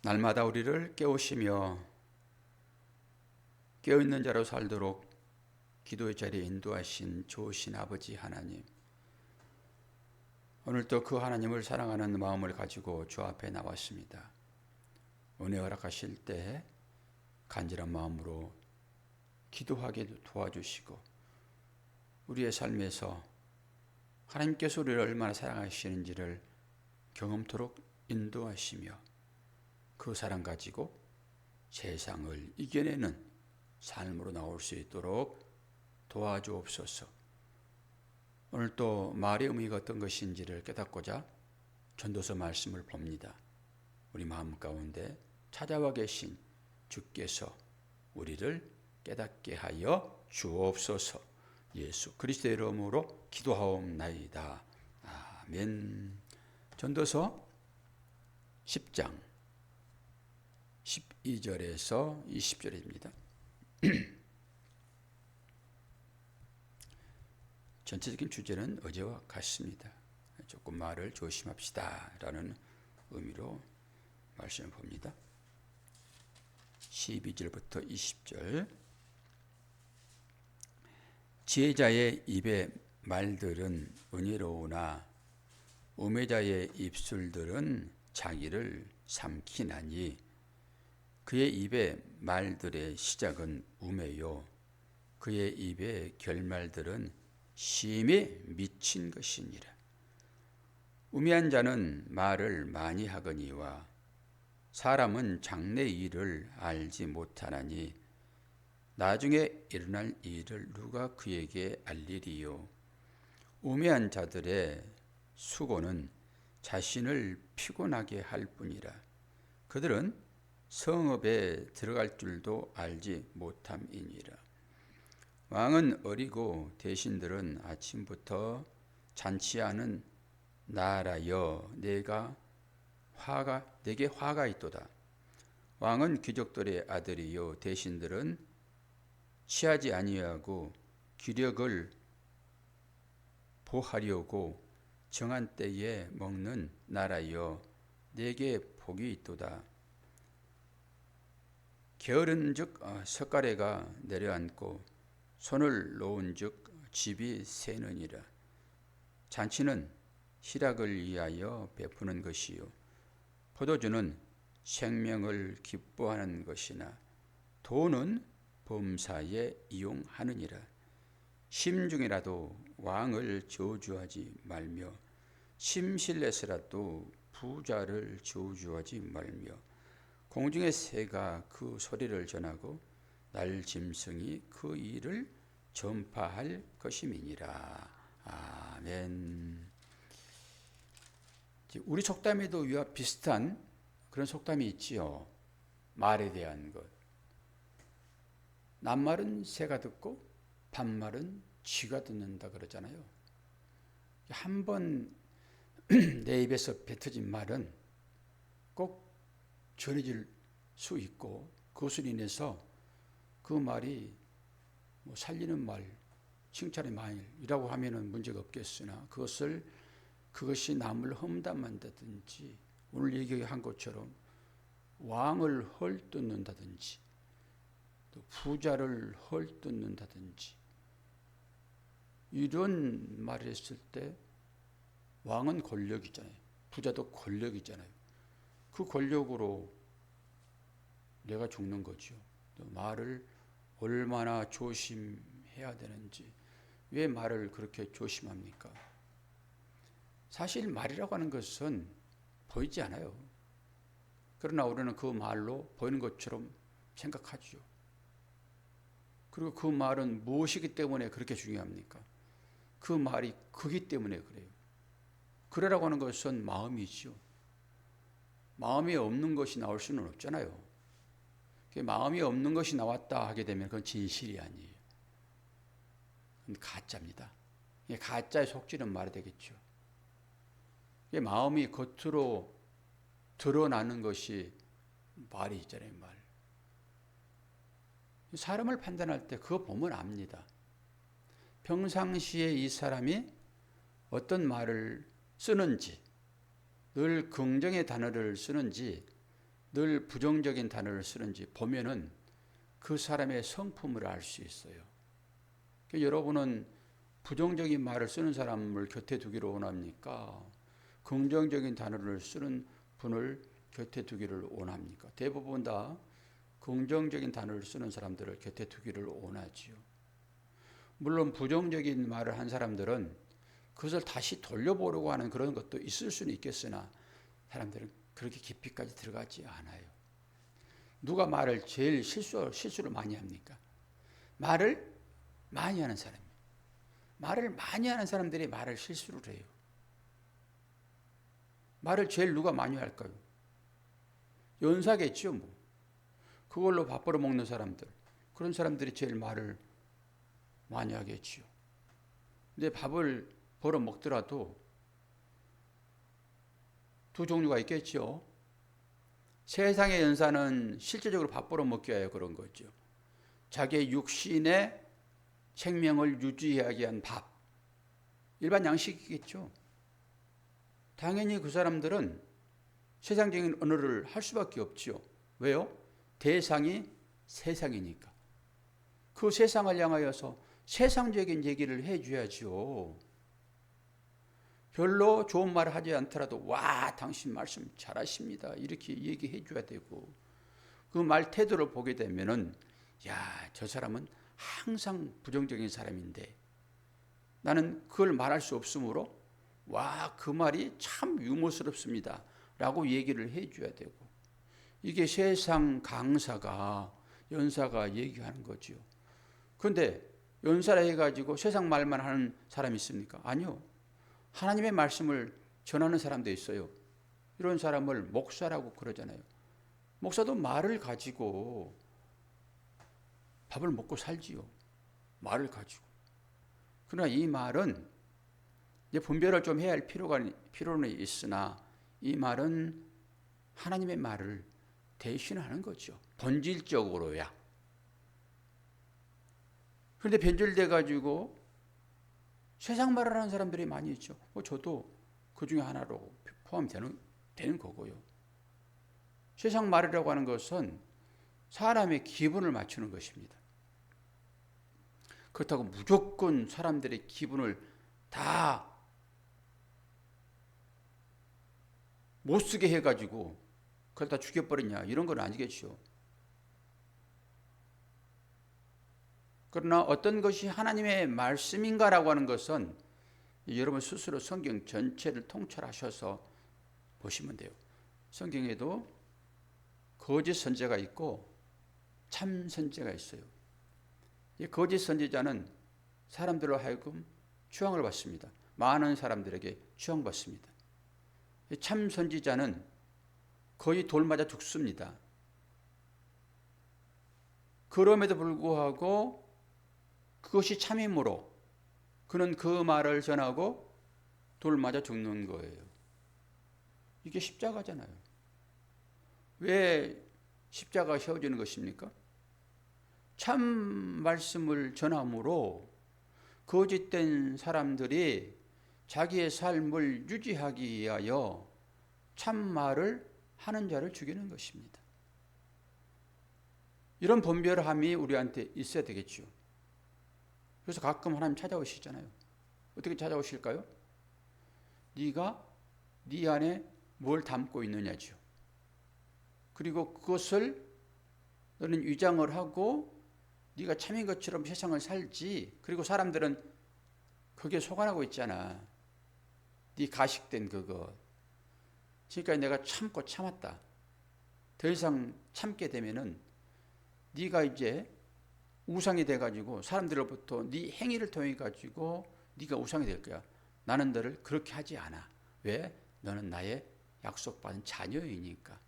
날마다 우리를 깨우시며 깨어있는 자로 살도록 기도의 자리에 인도하신 좋으신 아버지 하나님, 오늘도 그 하나님을 사랑하는 마음을 가지고 주 앞에 나왔습니다. 은혜 허락하실 때 간절한 마음으로 기도하게 도와주시고 우리의 삶에서 하나님께서 우리를 얼마나 사랑하시는지를 경험토록 인도하시며 그 사랑 가지고 세상을 이겨내는 삶으로 나올 수 있도록 도와주옵소서. 오늘 또 말의 의미가 어떤 것인지를 깨닫고자 전도서 말씀을 봅니다. 우리 마음 가운데 찾아와 계신 주께서 우리를 깨닫게 하여 주옵소서. 예수 그리스도의 이름으로 기도하옵나이다. 아멘. 전도서 10장 12절에서 20절입니다. 전체적인 주제는 어제와 같습니다. 조금 말을 조심합시다 라는 의미로 말씀을 봅니다. 12절부터 20절. 지혜자의 입의 말들은 은혜로우나 우매자의 입술들은 자기를 삼키나니 그의 입의 말들의 시작은 우매요 그의 입의 결말들은 심히 미친 것이니라. 우매한 자는 말을 많이 하거니와 사람은 장래 일을 알지 못하나니 나중에 일어날 일을 누가 그에게 알리리요. 우매한 자들의 수고는 자신을 피곤하게 할 뿐이라. 그들은 성읍에 들어갈 줄도 알지 못함이니라. 왕은 어리고 대신들은 아침부터 잔치하는 나라여 내게 화가 있도다. 왕은 귀족들의 아들이요 대신들은 취하지 아니하고 기력을 보하려고 정한 때에 먹는 나라여 내게 복이 있도다. 게으른즉 석가래가 내려앉고 손을 놓은즉 집이 새느니라. 잔치는 희락을 위하여 베푸는 것이요 포도주는 생명을 기뻐하는 것이나 돈은 범사에 이용하느니라. 심중이라도 왕을 저주하지 말며 심실내서라도 부자를 저주하지 말며 공중의 새가 그 소리를 전하고 날짐승이 그 일을 전파할 것임이니라. 아멘. 우리 속담에도 이와 비슷한 그런 속담이 있지요. 말에 대한 것. 낱말은 새가 듣고 반말은 쥐가 듣는다 그러잖아요. 한번 내 입에서 뱉어진 말은 꼭 전해질 수 있고 그것으로 인해서 그 말이 살리는 말, 칭찬의 말이라고 하면은 문제가 없겠으나 그것이 남을 험담한다든지 오늘 얘기한 것처럼 왕을 헐뜯는다든지 또 부자를 헐뜯는다든지 이런 말을 했을 때 왕은 권력이잖아요. 부자도 권력이잖아요. 그 권력으로 내가 죽는 거죠. 또 말을 얼마나 조심해야 되는지. 왜 말을 그렇게 조심합니까? 사실 말이라고 하는 것은 보이지 않아요. 그러나 우리는 그 말로 보이는 것처럼 생각하죠. 그리고 그 말은 무엇이기 때문에 그렇게 중요합니까? 그 말이 크기 때문에 그래요. 그러라고 하는 것은 마음이죠. 마음이 없는 것이 나올 수는 없잖아요. 마음이 없는 것이 나왔다 하게 되면 그건 진실이 아니에요. 그건 가짜입니다. 가짜의 속지는 말이 되겠죠. 마음이 겉으로 드러나는 것이 말이 있잖아요. 말. 사람을 판단할 때 그거 보면 압니다. 평상시에 이 사람이 어떤 말을 쓰는지, 늘 긍정의 단어를 쓰는지 늘 부정적인 단어를 쓰는지 보면은 그 사람의 성품을 알 수 있어요. 그러니까 여러분은 부정적인 말을 쓰는 사람을 곁에 두기를 원합니까? 긍정적인 단어를 쓰는 분을 곁에 두기를 원합니까? 대부분 다 긍정적인 단어를 쓰는 사람들을 곁에 두기를 원하지요. 물론 부정적인 말을 한 사람들은 그것을 다시 돌려보려고 하는 그런 것도 있을 수는 있겠으나 사람들은 그렇게 깊이까지 들어가지 않아요. 누가 말을 제일 실수를 많이 합니까? 말을 많이 하는 사람이에요. 말을 많이 하는 사람들이 말을 실수를 해요. 말을 제일 누가 많이 할까요? 연사겠죠, 뭐. 그걸로 밥 벌어 먹는 사람들. 그런 사람들이 제일 말을 많이 하겠지요. 근데 밥을 벌어 먹더라도 두 종류가 있겠죠. 세상의 연사는 실제적으로 밥 벌어 먹기 위하여 그런 거죠. 자기의 육신의 생명을 유지하기 위한 밥. 일반 양식이겠죠. 당연히 그 사람들은 세상적인 언어를 할 수밖에 없지요. 왜요? 대상이 세상이니까. 그 세상을 향하여서 세상적인 얘기를 해줘야죠. 별로 좋은 말을 하지 않더라도 와 당신 말씀 잘하십니다 이렇게 얘기해 줘야 되고, 그 말 태도를 보게 되면은 야, 저 사람은 항상 부정적인 사람인데 나는 그걸 말할 수 없으므로 와, 그 말이 참 유머스럽습니다 라고 얘기를 해 줘야 되고, 이게 세상 강사가 연사가 얘기하는 거죠. 그런데 연사라 해가지고 세상 말만 하는 사람이 있습니까? 아니요. 하나님의 말씀을 전하는 사람도 있어요. 이런 사람을 목사라고 그러잖아요. 목사도 말을 가지고 밥을 먹고 살지요. 말을 가지고. 그러나 이 말은 이제 분별을 좀 해야 할 필요는 있으나 이 말은 하나님의 말을 대신하는 거죠. 본질적으로야. 그런데 변질돼 가지고 세상 말을 하는 사람들이 많이 있죠. 저도 그 중에 하나로 포함이 되는 거고요. 세상 말이라고 하는 것은 사람의 기분을 맞추는 것입니다. 그렇다고 무조건 사람들의 기분을 다 못쓰게 해가지고 그걸 다 죽여버리냐, 이런 건 아니겠죠. 그러나 어떤 것이 하나님의 말씀인가라고 하는 것은 여러분 스스로 성경 전체를 통찰하셔서 보시면 돼요. 성경에도 거짓 선지자가 있고 참 선지자가 있어요. 이 거짓 선지자는 사람들로 하여금 추앙을 받습니다. 많은 사람들에게 추앙받습니다. 참 선지자는 거의 돌 맞아 죽습니다. 그럼에도 불구하고 그것이 참이므로 그는 그 말을 전하고 돌 맞아 죽는 거예요. 이게 십자가잖아요. 왜 십자가가 세워지는 것입니까? 참 말씀을 전함으로 거짓된 사람들이 자기의 삶을 유지하기 위하여 참 말을 하는 자를 죽이는 것입니다. 이런 분별함이 우리한테 있어야 되겠죠. 그래서 가끔 하나님 찾아오시잖아요. 어떻게 찾아오실까요? 네가 네 안에 뭘 담고 있느냐죠. 그리고 그것을 너는 위장을 하고 네가 참인 것처럼 세상을 살지. 그리고 사람들은 그게 속아나고 있잖아. 네 가식된 그거. 지금까지 내가 참고 참았다. 더 이상 참게 되면은 네가 이제 우상이 돼가지고 사람들로부터 네 행위를 통해 가지고 네가 우상이 될 거야. 나는 너를 그렇게 하지 않아. 왜? 너는 나의 약속받은 자녀이니까.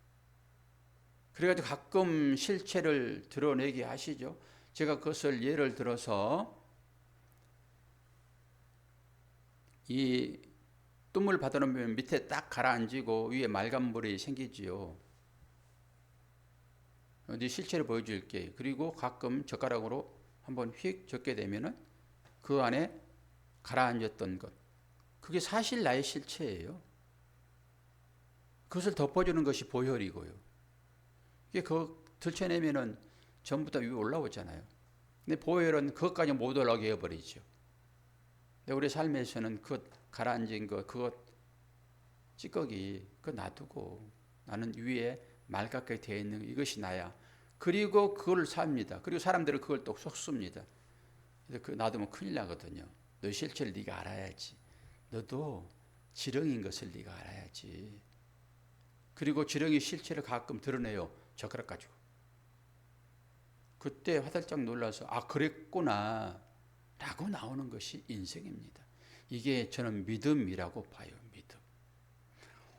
그래가지고 가끔 실체를 드러내게 하시죠. 제가 그것을 예를 들어서 이 뜸을 받아놓으면 밑에 딱 가라앉고 위에 말간불이 생기지요. 네 실체를 보여줄게. 그리고 가끔 젓가락으로 한번 휙 젓게 되면은 그 안에 가라앉았던 것, 그게 사실 나의 실체예요. 그것을 덮어주는 것이 보혈이고요. 이게 그거 들춰내면은 전부 다 위에 올라오잖아요. 근데 보혈은 그것까지 못 올라오게 해버리죠. 근데 우리 삶에서는 그 가라앉은 거, 그것 찌꺼기, 그거 놔두고 나는 위에 맑게 되어 있는 이것이 나야. 그리고 그걸 삽니다. 그리고 사람들은 그걸 또 속습니다. 그래서 그 놔두면 큰일 나거든요. 너 실체를 네가 알아야지. 너도 지렁인 것을 네가 알아야지. 그리고 지렁이 실체를 가끔 드러내요. 젓가락 가지고. 그때 화들짝 놀라서 아 그랬구나 라고 나오는 것이 인생입니다. 이게 저는 믿음이라고 봐요. 믿음.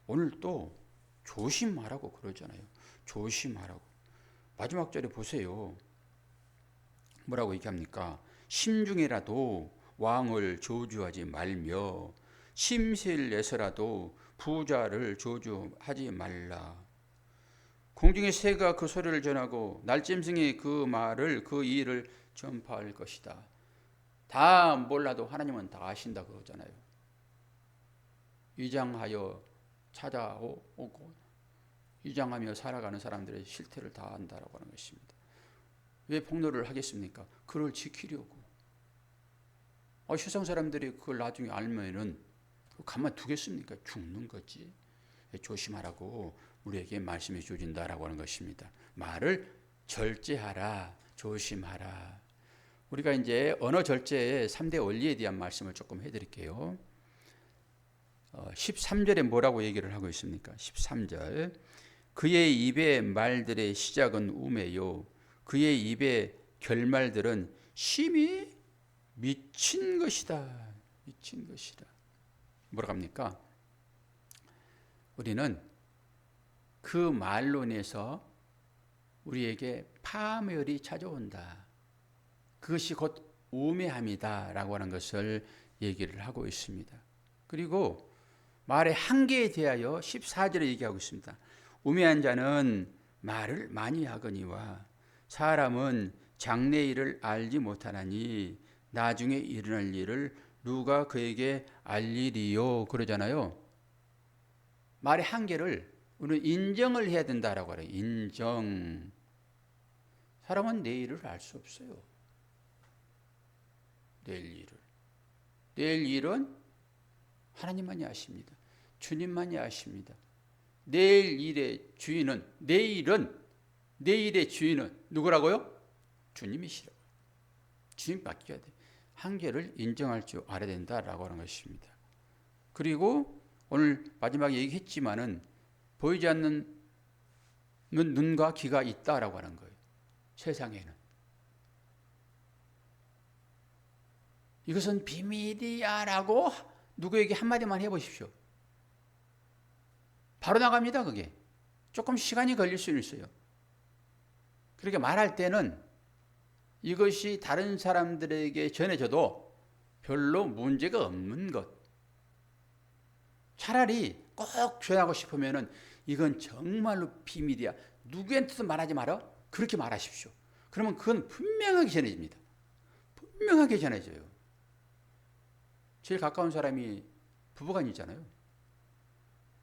오늘 또 조심하라고 그러잖아요. 조심하라고. 마지막 절에 보세요. 뭐라고 얘기합니까? 심중에라도 왕을 저주하지 말며 심세를 내서라도 부자를 저주하지 말라. 공중의 새가 그 소리를 전하고 날짐승이 그 말을 그 일을 전파할 것이다. 다 몰라도 하나님은 다 아신다 그러잖아요. 위장하여 찾아오고 위장하며 살아가는 사람들의 실태를 다 안다라고 하는 것입니다. 왜 폭로를 하겠습니까? 그걸 지키려고. 세상 사람들이 그걸 나중에 알면은 가만 두겠습니까? 죽는 거지. 조심하라고 우리에게 말씀해 주진다라고 하는 것입니다. 말을 절제하라, 조심하라. 우리가 이제 언어 절제의 3대 원리에 대한 말씀을 조금 해드릴게요. 13절에 뭐라고 얘기를 하고 있습니까? 13절. 그의 입의 말들의 시작은 우매요. 그의 입의 결말들은 심히 미친 것이다. 미친 것이다. 뭐라고 합니까? 우리는 그 말로 인해서 우리에게 파멸이 찾아온다. 그것이 곧 우매함이다 라고 하는 것을 얘기를 하고 있습니다. 그리고 말의 한계에 대하여 14절에 얘기하고 있습니다. 우매한 자는 말을 많이 하거니와 사람은 장래 일을 알지 못하나니 나중에 일어날 일을 누가 그에게 알리리요 그러잖아요. 말의 한계를 우리는 인정을 해야 된다라고 해요. 인정. 사람은 내일을 알 수 없어요. 내일 일은 하나님만이 아십니다. 주님만이 아십니다. 내일의 주인은 누구라고요? 주님이시라고요. 주님 맡겨야 돼. 한계를 인정할 줄 알아야 된다라고 하는 것입니다. 그리고 오늘 마지막에 얘기했지만은 보이지 않는 눈과 귀가 있다라고 하는 거예요. 세상에는. 이것은 비밀이야라고 누구에게 한마디만 해보십시오. 바로 나갑니다. 그게. 조금 시간이 걸릴 수는 있어요. 그렇게 말할 때는 이것이 다른 사람들에게 전해져도 별로 문제가 없는 것. 차라리 꼭 전하고 싶으면은 이건 정말로 비밀이야. 누구한테도 말하지 마라. 그렇게 말하십시오. 그러면 그건 분명하게 전해집니다. 분명하게 전해져요. 제일 가까운 사람이 부부간이잖아요.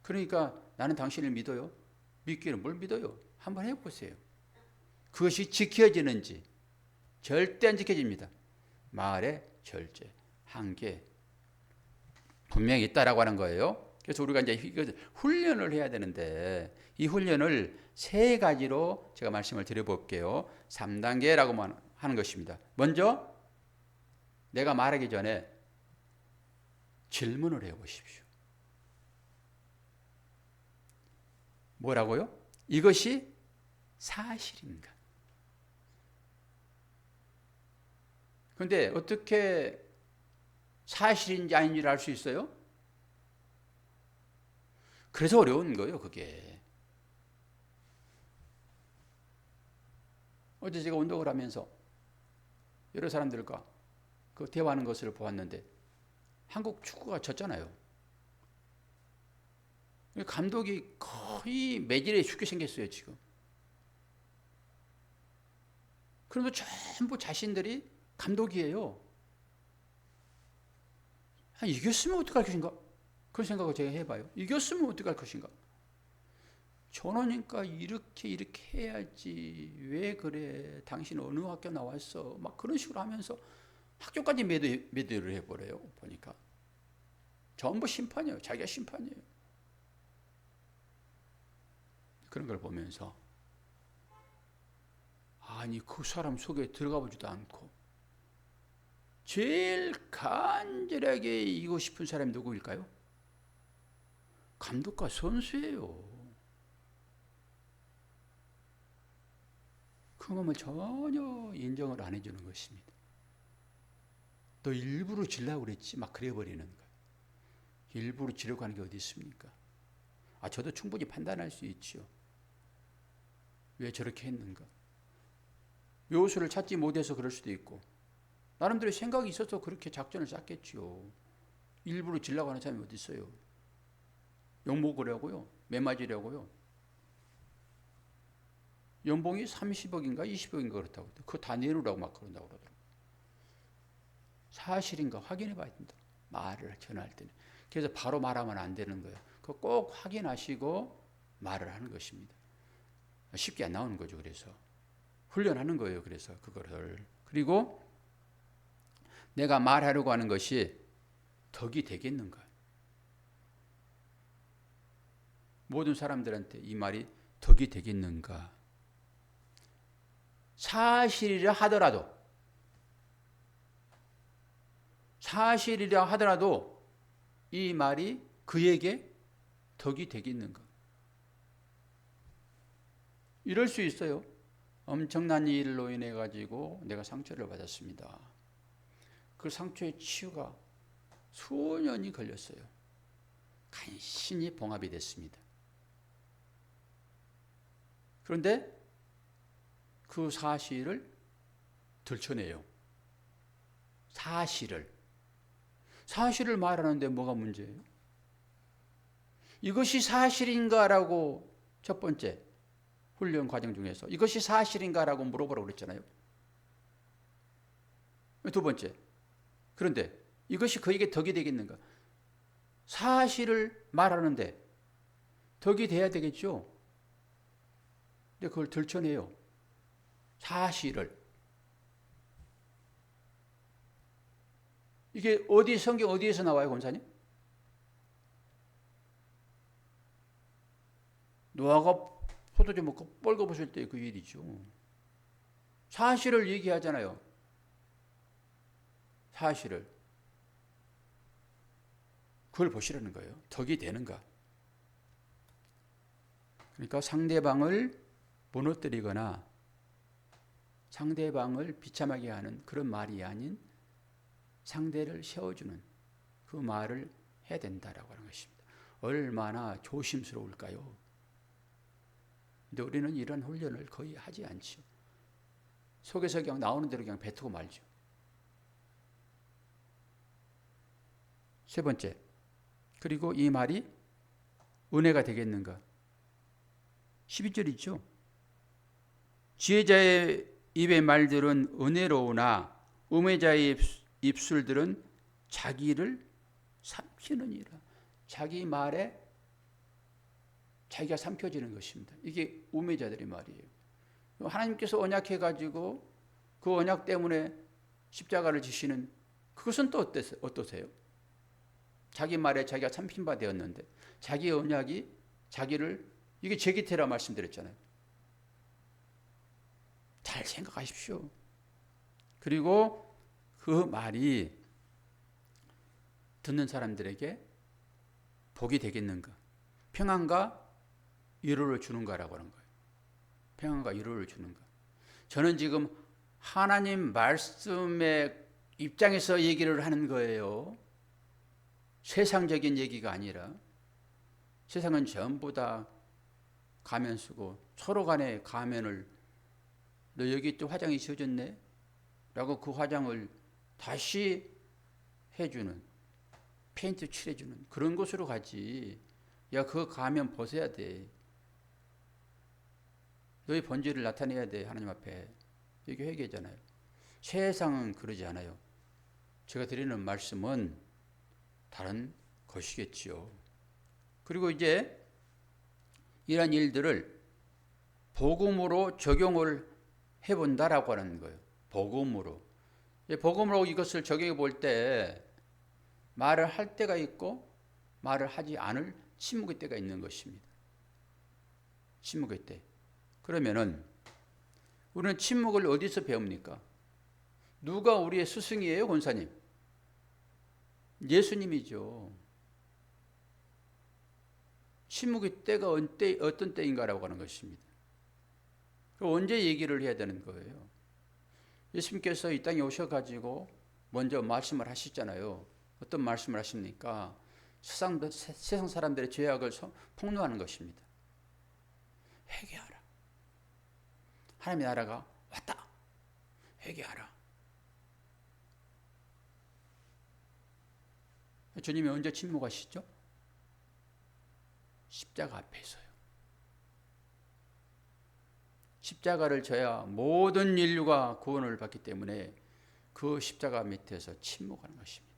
그러니까 나는 당신을 믿어요. 믿기는 뭘 믿어요? 한번 해보세요. 그것이 지켜지는지. 절대 안 지켜집니다. 말의 절제, 한계 분명히 있다라고 하는 거예요. 그래서 우리가 이제 훈련을 해야 되는데 이 훈련을 세 가지로 제가 말씀을 드려볼게요. 3단계라고만 하는 것입니다. 먼저 내가 말하기 전에 질문을 해보십시오. 뭐라고요? 이것이 사실인가? 그런데 어떻게 사실인지 아닌지를 알 수 있어요? 그래서 어려운 거예요, 그게. 어제 제가 운동을 하면서 여러 사람들과 그 대화하는 것을 보았는데 한국 축구가 졌잖아요. 감독이 거의 매질에 죽게 생겼어요, 지금. 그런데 전부 자신들이 감독이에요. 이겼으면 어떡할 것인가? 그런 생각을 제가 해봐요. 이겼으면 어떡할 것인가? 전호니까 이렇게 해야지. 왜 그래? 당신 어느 학교 나왔어? 막 그런 식으로 하면서 학교까지 매도를 해버려요. 보니까 전부 심판이에요. 자기가 심판이에요. 그런 걸 보면서 아니 그 사람 속에 들어가 보지도 않고 제일 간절하게 이기고 싶은 사람이 누구일까요? 감독과 선수예요. 그 마음을 전혀 인정을 안 해주는 것입니다. 너 일부러 지려고 그랬지? 막 그래버리는 거예요. 일부러 지려고 하는 게 어디 있습니까? 저도 충분히 판단할 수 있죠. 왜 저렇게 했는가? 묘수를 찾지 못해서 그럴 수도 있고 나름대로 생각이 있어서 그렇게 작전을 짰겠죠. 일부러 지려고 하는 사람이 어디 있어요? 욕먹으려고요? 매맞으려고요? 연봉이 30억인가 20억인가 그렇다고 그거 다 내놓으라고 막 그런다고 그러더라고요. 사실인가 확인해 봐야 된다. 말을 전할 때는. 그래서 바로 말하면 안 되는 거예요. 그거 꼭 확인하시고 말을 하는 것입니다. 쉽게 안 나오는 거죠. 그래서 훈련하는 거예요. 그래서 그거를. 그리고 내가 말하려고 하는 것이 덕이 되겠는가? 모든 사람들한테 이 말이 덕이 되겠는가? 사실이라 하더라도 이 말이 그에게 덕이 되겠는가? 이럴 수 있어요. 엄청난 일로 인해 가지고 내가 상처를 받았습니다. 그 상처의 치유가 수년이 걸렸어요. 간신히 봉합이 됐습니다. 그런데 그 사실을 들춰내요. 사실을 말하는데 뭐가 문제예요? 이것이 사실인가라고 첫 번째 훈련 과정 중에서 이것이 사실인가라고 물어보라고 그랬잖아요. 두 번째, 그런데 이것이 그에게 덕이 되겠는가? 사실을 말하는데 덕이 돼야 되겠죠. 근데 그걸 들춰내요. 사실을. 이게 성경 어디에서 나와요, 권사님? 노아가 포도주 먹고 뻘거벗을 때 그 일이죠. 사실을 얘기하잖아요. 사실을. 그걸 보시라는 거예요. 덕이 되는가? 그러니까 상대방을 무너뜨리거나 상대방을 비참하게 하는 그런 말이 아닌 상대를 세워주는 그 말을 해야 된다라고 하는 것입니다. 얼마나 조심스러울까요? 근데 우리는 이런 훈련을 거의 하지 않죠. 속에서 그냥 나오는 대로 그냥 뱉고 말죠. 세 번째, 그리고 이 말이 은혜가 되겠는가? 12절 있죠. 지혜자의 입의 말들은 은혜로우나 우매자의 입술들은 자기를 삼키느니라. 자기 말에 자기가 삼켜지는 것입니다. 이게 우매자들의 말이에요. 하나님께서 언약해가지고 그 언약 때문에 십자가를 지시는 그것은 또 어떠세요? 자기 말에 자기가 삼킨 바 되었는데 자기 언약이 자기를 이게 제기태라 말씀드렸잖아요. 잘 생각하십시오. 그리고 그 말이 듣는 사람들에게 복이 되겠는가? 평안과 위로를 주는가라고 하는 거예요. 평안과 위로를 주는가? 저는 지금 하나님 말씀의 입장에서 얘기를 하는 거예요. 세상적인 얘기가 아니라 세상은 전부 다 가면 쓰고 서로 간에 가면을 너 여기 또 화장이 지워졌네? 라고 그 화장을 다시 해주는 페인트 칠해주는 그런 곳으로 가지. 야, 그 가면 벗어야 돼. 너의 본질을 나타내야 돼. 하나님 앞에. 이게 회개잖아요. 세상은 그러지 않아요. 제가 드리는 말씀은 다른 것이겠지요. 그리고 이제 이런 일들을 복음으로 적용을 해본다라고 하는 거예요. 복음으로. 복음으로 이것을 적용해 볼 때 말을 할 때가 있고 말을 하지 않을 침묵의 때가 있는 것입니다. 침묵의 때. 그러면은 우리는 침묵을 어디서 배웁니까? 누가 우리의 스승이에요, 권사님? 예수님이죠. 침묵의 때가 어떤 때인가라고 하는 것입니다. 언제 얘기를 해야 되는 거예요? 예수님께서 이 땅에 오셔가지고 먼저 말씀을 하시잖아요. 어떤 말씀을 하십니까? 세상 사람들의 죄악을 폭로하는 것입니다. 회개하라. 하나님의 나라가 왔다. 회개하라. 주님이 언제 침묵하시죠? 십자가 앞에서요. 십자가를 져야 모든 인류가 구원을 받기 때문에 그 십자가 밑에서 침묵하는 것입니다.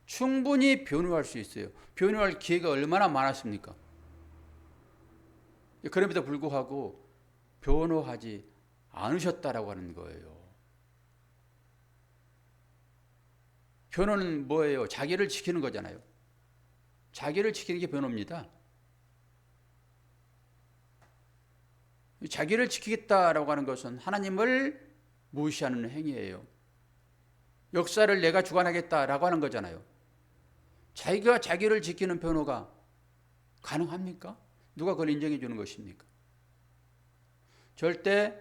충분히 변호할 수 있어요. 변호할 기회가 얼마나 많았습니까? 그럼에도 불구하고 변호하지 않으셨다라고 하는 거예요. 변호는 뭐예요? 자기를 지키는 거잖아요. 자기를 지키는 게 변호입니다. 자기를 지키겠다라고 하는 것은 하나님을 무시하는 행위예요. 역사를 내가 주관하겠다라고 하는 거잖아요. 자기가 자기를 지키는 변호가 가능합니까? 누가 그걸 인정해 주는 것입니까? 절대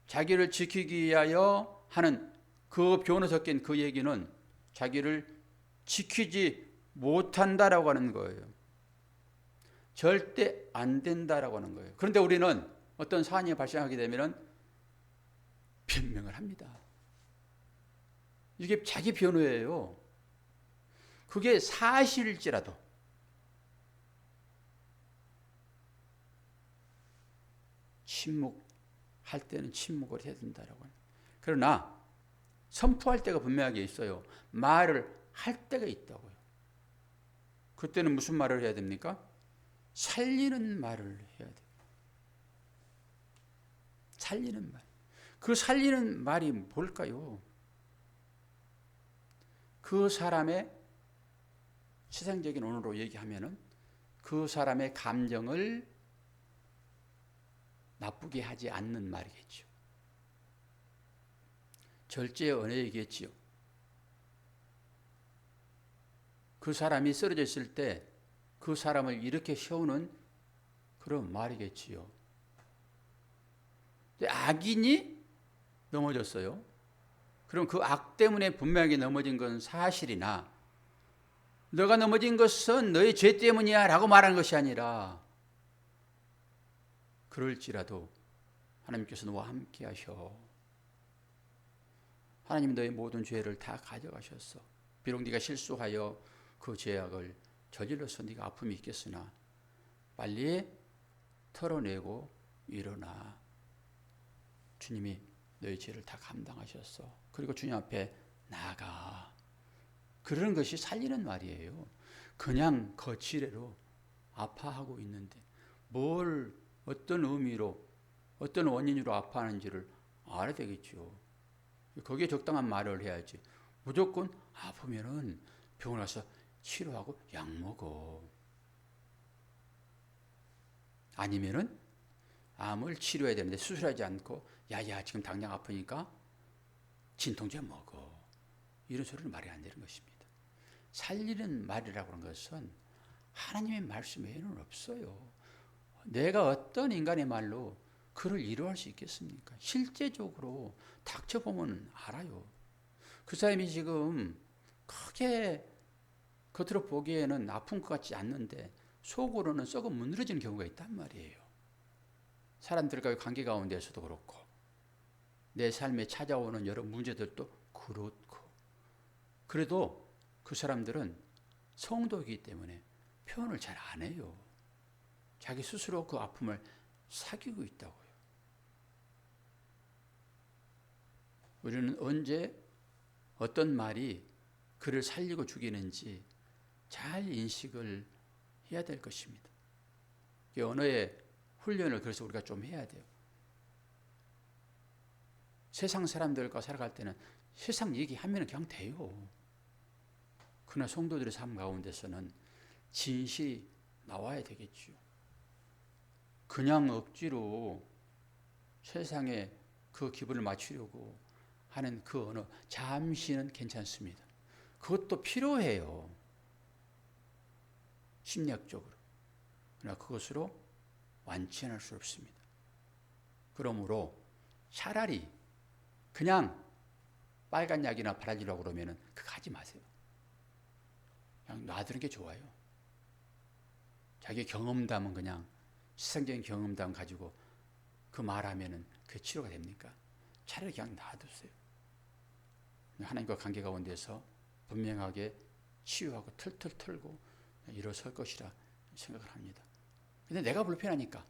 자기를 지키기 위하여 하는 그 변호 섞인 그 얘기는 자기를 지키지 못한다라고 하는 거예요. 절대 안 된다라고 하는 거예요. 그런데 우리는 어떤 사안이 발생하게 되면 변명을 합니다. 이게 자기 변호예요. 그게 사실일지라도 침묵할 때는 침묵을 해야 된다라고 합니다. 그러나 선포할 때가 분명하게 있어요. 말을 할 때가 있다고요. 그때는 무슨 말을 해야 됩니까? 살리는 말을 해야 돼요. 살리는 말. 그 살리는 말이 뭘까요? 그 사람의 세상적인 언어로 얘기하면은 그 사람의 감정을 나쁘게 하지 않는 말이겠죠. 절제의 언어이겠지요. 그 사람이 쓰러져 있을 때 그 사람을 이렇게 세우는 그런 말이겠지요. 근데 악인이 넘어졌어요. 그럼 그 악 때문에 분명하게 넘어진 건 사실이나 너가 넘어진 것은 너의 죄 때문이야 라고 말하는 것이 아니라 그럴지라도 하나님께서 너와 함께 하셔. 하나님 너의 모든 죄를 다 가져가셨어. 비록 네가 실수하여 그 죄악을 저질러서 네가 아픔이 있겠으나 빨리 털어내고 일어나. 주님이 너의 죄를 다 감당하셨어. 그리고 주님 앞에 나가. 그러는 것이 살리는 말이에요. 그냥 거칠애로 아파하고 있는데 뭘 어떤 의미로 어떤 원인으로 아파하는지를 알아야 되겠죠. 거기에 적당한 말을 해야지. 무조건 아프면은 병원 가서 치료하고 약 먹어. 아니면은 암을 치료해야 되는데 수술하지 않고 야야 지금 당장 아프니까 진통제 먹어. 이런 소리는 말이 안 되는 것입니다. 살리는 말이라고 하는 것은 하나님의 말씀 외에는 없어요. 내가 어떤 인간의 말로 그를 이루할 수 있겠습니까? 실제적으로 닥쳐보면 알아요. 그 사람이 지금 크게 겉으로 보기에는 아픈 것 같지 않는데 속으로는 썩어 무너지는 경우가 있단 말이에요. 사람들과의 관계 가운데서도 그렇고 내 삶에 찾아오는 여러 문제들도 그렇고 그래도 그 사람들은 성도이기 때문에 표현을 잘 안 해요. 자기 스스로 그 아픔을 사귀고 있다고요. 우리는 언제 어떤 말이 그를 살리고 죽이는지 잘 인식을 해야 될 것입니다. 이 언어의 훈련을 그래서 우리가 좀 해야 돼요. 세상 사람들과 살아갈 때는 세상 얘기하면 그냥 돼요. 그러나 성도들의 삶 가운데서는 진실이 나와야 되겠죠. 그냥 억지로 세상에 그 기분을 맞추려고 하는 그 언어 잠시는 괜찮습니다. 그것도 필요해요. 심리학적으로. 그러나 그것으로 완치할 수 없습니다. 그러므로 차라리 그냥 빨간 약이나 바라지라고 그러면 그거 하지 마세요. 그냥 놔두는 게 좋아요. 자기 경험담은 그냥 세상적인 경험담 가지고 그 말하면은 그 치료가 됩니까? 차라리 그냥 놔두세요. 하나님과 관계 가운데서 분명하게 치유하고 털털 털고 일어설 것이라 생각을 합니다. 근데 내가 불편하니까,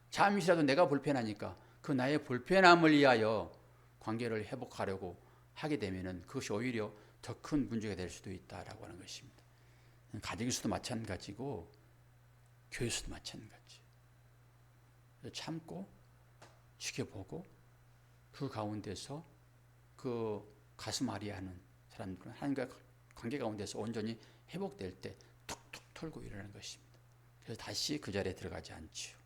잠시라도 내가 불편하니까 그 나의 불편함을 위하여 관계를 회복하려고 하게 되면은 그것이 오히려 더 큰 문제가 될 수도 있다라고 하는 것입니다. 가정에서도 마찬가지고 교회에서도 마찬가지. 참고 지켜보고 그 가운데서 그 가슴 아리하는 사람들은 하나님과 관계 가운데서 온전히 회복될 때 툭툭 털고 일어나는 것입니다. 그래서 다시 그 자리에 들어가지 않지요.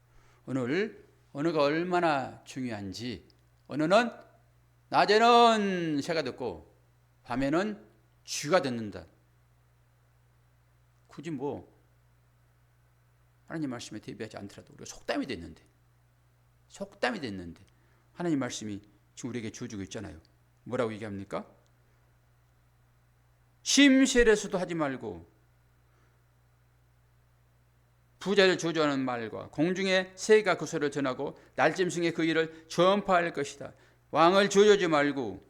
오늘 언어가 얼마나 중요한지, 언어는 낮에는 새가 듣고 밤에는 쥐가 듣는다. 굳이 뭐 하나님 말씀에 대비하지 않더라도 우리가 속담이 됐는데 하나님 말씀이 지금 우리에게 주어주고 있잖아요. 뭐라고 얘기합니까? 심셀에서도 하지 말고 부자를 저주하는 말과 공중에 새가 그 소리를 전하고 날짐승의 그 일을 전파할 것이다. 왕을 저주하지 말고.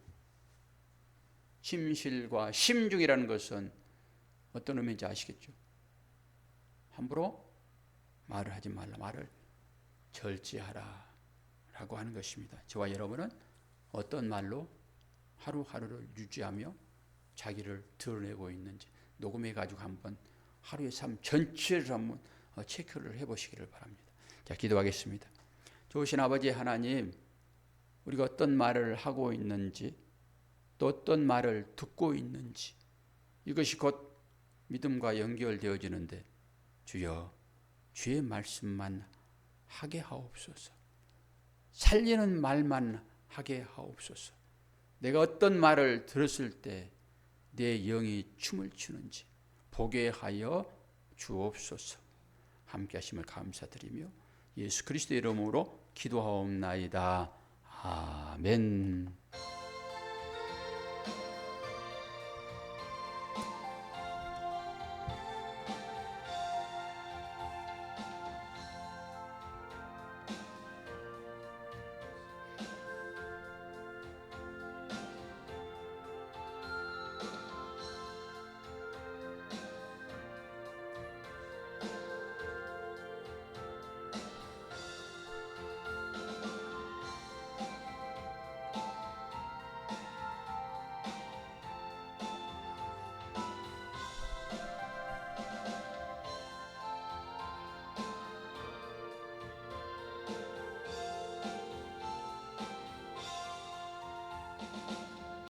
심실과 심중이라는 것은 어떤 의미인지 아시겠죠? 함부로 말을 하지 말라. 말을 절제하라 라고 하는 것입니다. 저와 여러분은 어떤 말로 하루하루를 유지하며 자기를 드러내고 있는지 녹음해 가지고 한번 하루의 삶 전체를 한번 체크를 해보시기를 바랍니다. 자, 기도하겠습니다. 좋으신 아버지 하나님, 우리가 어떤 말을 하고 있는지 또 어떤 말을 듣고 있는지 이것이 곧 믿음과 연결되어지는데 주여, 주의 말씀만 하게 하옵소서. 살리는 말만 하게 하옵소서. 내가 어떤 말을 들었을 때 내 영이 춤을 추는지 보게 하여 주옵소서. 함께 하심을 감사드리며 예수 그리스도의 이름으로 기도하옵나이다. 아멘.